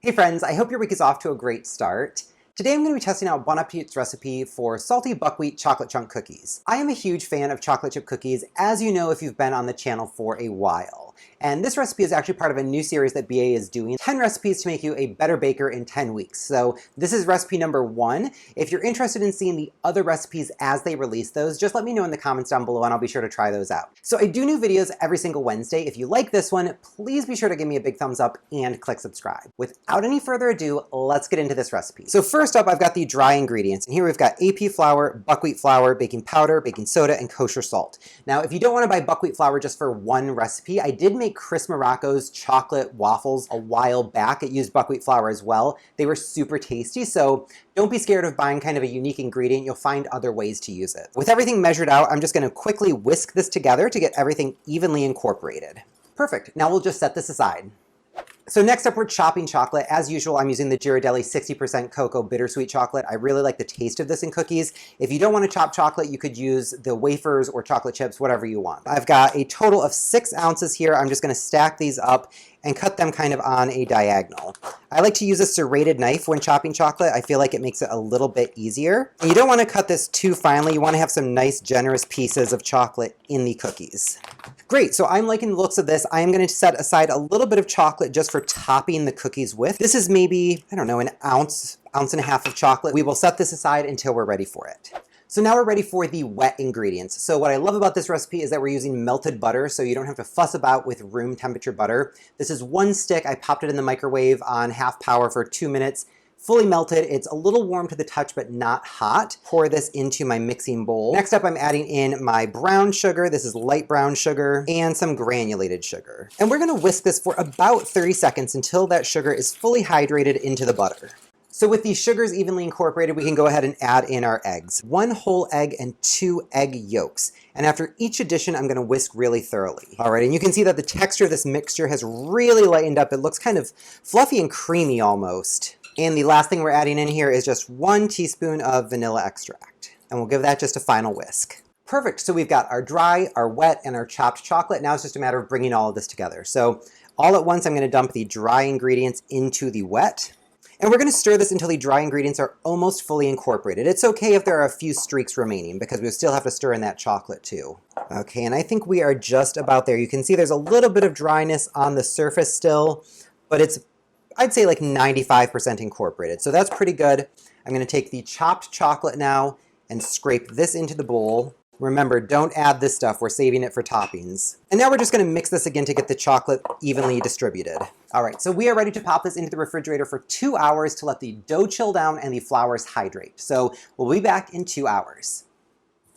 Hey friends, I hope your week is off to a great start. Today I'm going to be testing out Bon Appetit's recipe for salty buckwheat chocolate chunk cookies. I am a huge fan of chocolate chip cookies, as you know if you've been on the channel for a while. And this recipe is actually part of a new series that BA is doing, 10 recipes to make you a better baker in 10 weeks. So this is recipe number 1. If you're interested in seeing the other recipes as they release those, just let me know in the comments down below and I'll be sure to try those out. So I do new videos every single Wednesday. If you like this one, please be sure to give me a big thumbs up and click subscribe. Without any further ado, let's get into this recipe. So first up, I've got the dry ingredients. And here we've got AP flour, buckwheat flour, baking powder, baking soda, and kosher salt. Now, if you don't want to buy buckwheat flour just for one recipe, I did make Chris Morocco's chocolate waffles a while back. It used buckwheat flour as well. They were super tasty, so don't be scared of buying kind of a unique ingredient. You'll find other ways to use it. With everything measured out, I'm just going to quickly whisk this together to get everything evenly incorporated. Perfect. Now we'll just set this aside. So next up, we're chopping chocolate. As usual, I'm using the Ghirardelli 60% cocoa bittersweet chocolate. I really like the taste of this in cookies. If you don't want to chop chocolate, you could use the wafers or chocolate chips, whatever you want. I've got a total of 6 ounces here. I'm just going to stack these up and cut them kind of on a diagonal. I like to use a serrated knife when chopping chocolate. I feel like it makes it a little bit easier. And you don't want to cut this too finely. You want to have some nice, generous pieces of chocolate in the cookies. Great, so I'm liking the looks of this. I am going to set aside a little bit of chocolate just for topping the cookies with. This is maybe, I don't know, an ounce and a half of chocolate. We will set this aside until we're ready for it. So now we're ready for the wet ingredients. So what I love about this recipe is that we're using melted butter, so you don't have to fuss about with room temperature butter. This is 1 stick. I popped it in the microwave on half power for 2 minutes. Fully melted. It's a little warm to the touch, but not hot. Pour this into my mixing bowl. Next up, I'm adding in my brown sugar. This is light brown sugar and some granulated sugar. And we're gonna whisk this for about 30 seconds until that sugar is fully hydrated into the butter. So with these sugars evenly incorporated, we can go ahead and add in our eggs. 1 whole egg and 2 egg yolks. And after each addition, I'm gonna whisk really thoroughly. All right, and you can see that the texture of this mixture has really lightened up. It looks kind of fluffy and creamy almost. And the last thing we're adding in here is just 1 teaspoon of vanilla extract. And we'll give that just a final whisk. Perfect, so we've got our dry, our wet, and our chopped chocolate. Now it's just a matter of bringing all of this together. So all at once, I'm gonna dump the dry ingredients into the wet. And we're gonna stir this until the dry ingredients are almost fully incorporated. It's okay if there are a few streaks remaining because we still have to stir in that chocolate too. Okay, and I think we are just about there. You can see there's a little bit of dryness on the surface still, but it's, I'd say like 95% incorporated. So that's pretty good. I'm gonna take the chopped chocolate now and scrape this into the bowl. Remember, don't add this stuff. We're saving it for toppings. And now we're just gonna mix this again to get the chocolate evenly distributed. All right, so we are ready to pop this into the refrigerator for 2 hours to let the dough chill down and the flours hydrate. So we'll be back in 2 hours.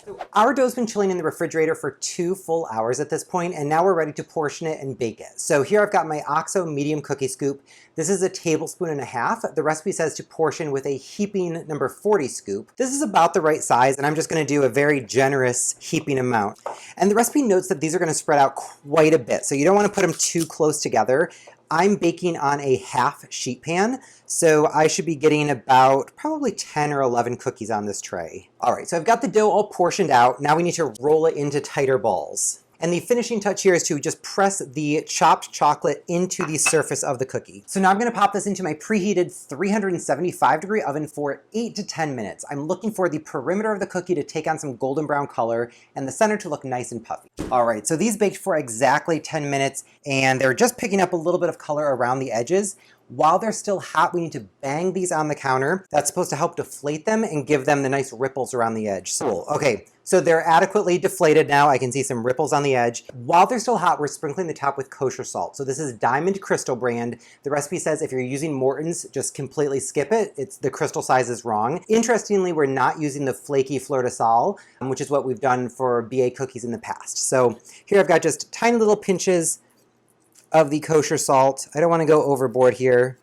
So our dough's been chilling in the refrigerator for 2 full hours at this point, and now we're ready to portion it and bake it. So here I've got my OXO medium cookie scoop. This is 1.5 tablespoons. The recipe says to portion with a heaping number 40 scoop. This is about the right size, and I'm just gonna do a very generous heaping amount. And the recipe notes that these are gonna spread out quite a bit, so you don't wanna put them too close together. I'm baking on a half sheet pan, so I should be getting about probably 10 or 11 cookies on this tray. All right, so I've got the dough all portioned out. Now we need to roll it into tighter balls. And the finishing touch here is to just press the chopped chocolate into the surface of the cookie. So now I'm gonna pop this into my preheated 375-degree oven for 8 to 10 minutes. I'm looking for the perimeter of the cookie to take on some golden brown color and the center to look nice and puffy. All right, so these baked for exactly 10 minutes and they're just picking up a little bit of color around the edges. While they're still hot, we need to bang these on the counter. That's supposed to help deflate them and give them the nice ripples around the edge. Cool, okay. So they're adequately deflated now. I can see some ripples on the edge. While they're still hot, we're sprinkling the top with kosher salt. So this is Diamond Crystal brand. The recipe says if you're using Morton's, just completely skip it. The crystal size is wrong. Interestingly, we're not using the flaky fleur de sal, which is what we've done for BA cookies in the past. So here I've got just tiny little pinches of the kosher salt. I don't want to go overboard here.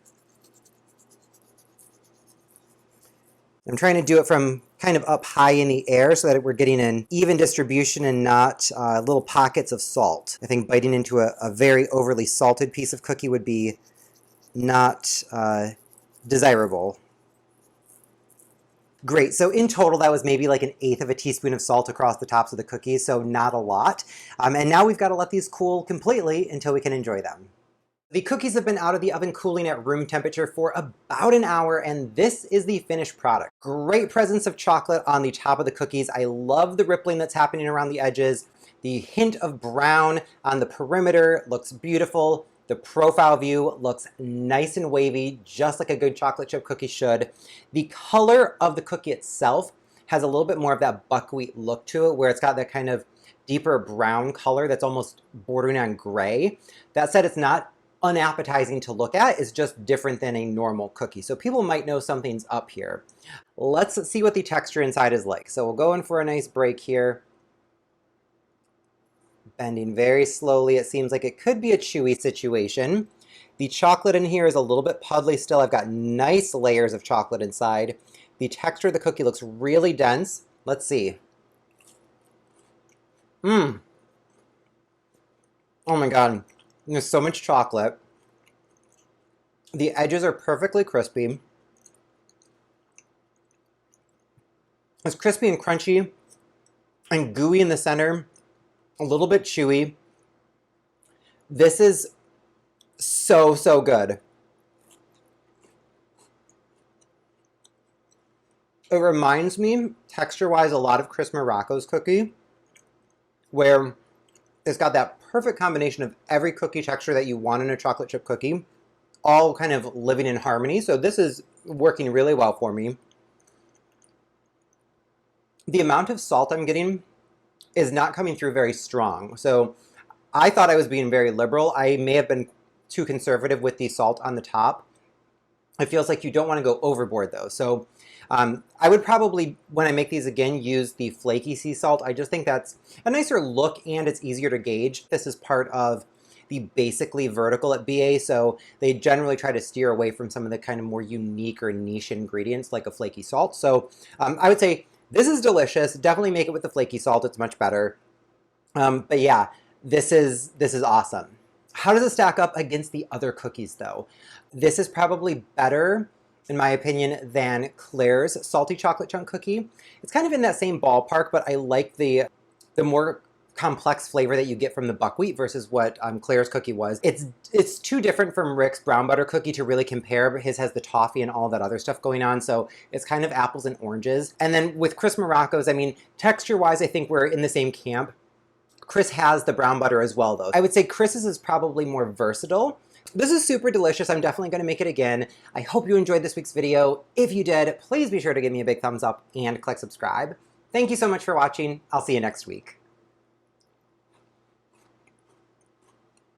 I'm trying to do it from kind of up high in the air so that we're getting an even distribution and not little pockets of salt. I think biting into a very overly salted piece of cookie would be not desirable. Great, so in total that was maybe like 1/8 teaspoon of salt across the tops of the cookies, so not a lot. And now we've got to let these cool completely until we can enjoy them. The cookies have been out of the oven cooling at room temperature for about an hour, and this is the finished product. Great presence of chocolate on the top of the cookies. I love the rippling that's happening around the edges. The hint of brown on the perimeter looks beautiful. The profile view looks nice and wavy, just like a good chocolate chip cookie should. The color of the cookie itself has a little bit more of that buckwheat look to it, where it's got that kind of deeper brown color that's almost bordering on gray. That said, it's not unappetizing to look at, is just different than a normal cookie. So people might know something's up here. Let's see what the texture inside is like. So we'll go in for a nice break here. Bending very slowly. It seems like it could be a chewy situation. The chocolate in here is a little bit puddly still. I've got nice layers of chocolate inside. The texture of the cookie looks really dense. Let's see. Oh my God. There's so much chocolate. The edges are perfectly crispy. It's crispy and crunchy and gooey in the center, a little bit chewy. This is so, so good. It reminds me, texture-wise, a lot of Chris Morocco's cookie, where it's got that perfect combination of every cookie texture that you want in a chocolate chip cookie, all kind of living in harmony. So this is working really well for me. The amount of salt I'm getting is not coming through very strong. So I thought I was being very liberal. I may have been too conservative with the salt on the top. It feels like you don't want to go overboard though. So I would probably, when I make these again, use the flaky sea salt. I just think that's a nicer look and it's easier to gauge. This is part of the basically vertical at BA, so they generally try to steer away from some of the kind of more unique or niche ingredients like a flaky salt. So I would say this is delicious. Definitely make it with the flaky salt. It's much better. But yeah, this is awesome. How does it stack up against the other cookies though? This is probably better, in my opinion, than Claire's salty chocolate chunk cookie. It's kind of in that same ballpark, but I like the more complex flavor that you get from the buckwheat versus what Claire's cookie was. It's too different from Rick's brown butter cookie to really compare. His has the toffee and all that other stuff going on, so it's kind of apples and oranges. And then with Chris Morocco's, I mean, texture-wise, I think we're in the same camp. Chris has the brown butter as well, though. I would say Chris's is probably more versatile. This is super delicious. I'm definitely going to make it again. I hope you enjoyed this week's video. If you did, please be sure to give me a big thumbs up and click subscribe. Thank you so much for watching. I'll see you next week.